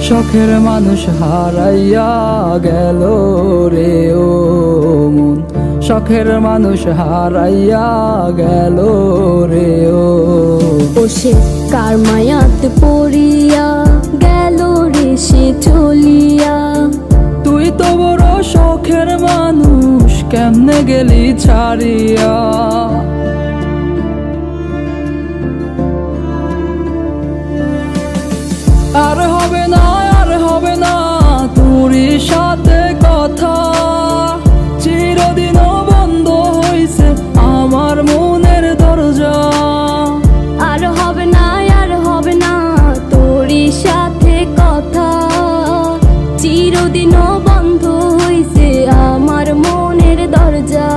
শখের মানুষ হারাইয়া গেল রে ও মন, শখের মানুষ হারাইয়া গেল রে ও। সে কার মায়াতে পড়িয়া গেল রে সে চলিয়া। তুই তো বড় শখের মানুষ, কেমনে গেলি ছাড়িয়া। আর হবে না, আর হবে না তোরই সাথে কথা, চিরদিনও বন্ধ হইছে আমার মনের দরজা। আর হবে না, আর হবে না তোরই সাথে কথা, চিরদিনও বন্ধ হইছে আমার মনের দরজা।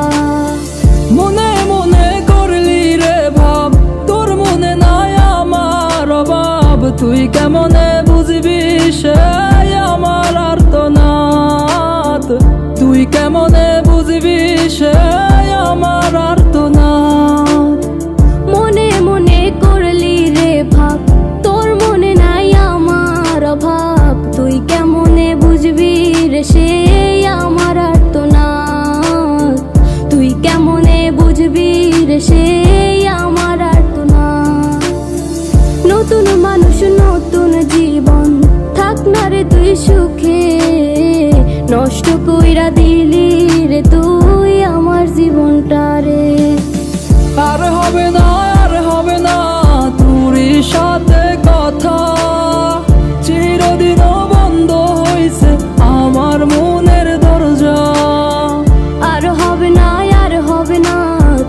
মনে মনে করলি রে ভাব, তোর মনে নাই আমার অভাব, তুই কেমনে বুঝবি সে আমার আর্তনাদ, তুই কেমনে বুঝবি সে আমার আর্তনাদ। মনে মনে করলি রে ভাব, তোর মনে নাই আমার অভাব, তুই কেমনে বুঝবি রে সে আমার আর্তনাদ, তুই কেমনে বুঝবি রে সে আমার আর্তনাদ। নতুন মানুষ নতুন জীবন, থাক না রে তুই সুখে, নষ্ট কইরা দিলি রে তুই আমার জীবনটা রে। আর হবে না, আর হবে না তোরই সাথে কথা, চিরদিনও বন্ধ হইছে আমার মনের দরজা। আর হবে না, আর হবে না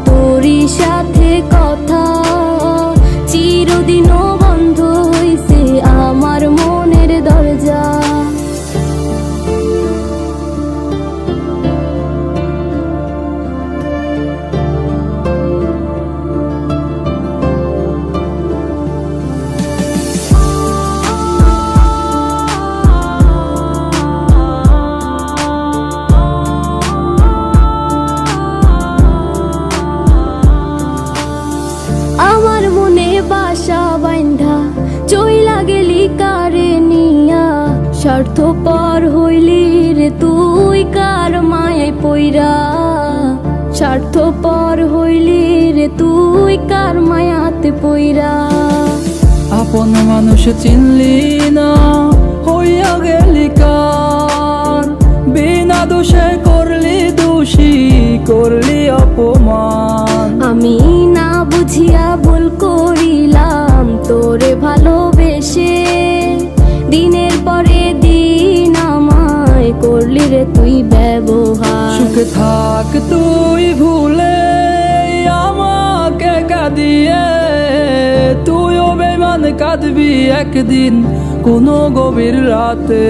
তোরই সাথে কথা, চিরদিনও বন্ধ হইছে আমার মনের দরজা। আমার মনে বাসা বাইন্ধা চইলা গেলি কারে নিয়া, স্বার্থপর হইলি রে তুই কার মায়ায় পইরা, স্বার্থপর হইলি রে তুই কার মায়াতে পইরা। আপন মানুষ চিনলি না, হইয়া গেলি কার, বিনা দোষে করলি দোষী, করলি অপমান। আমি না বুঝিয়া ভুল করিলাম তোরে ভালোবেসে, দিনের পরে দিন আমায় করলি রে তুই ব্যবহার। সুখে থাক তুই ভুলে আমাকে কাঁদিয়ে, তুইও বেমান কাঁদবি একদিন কোনো গভীর রাতে।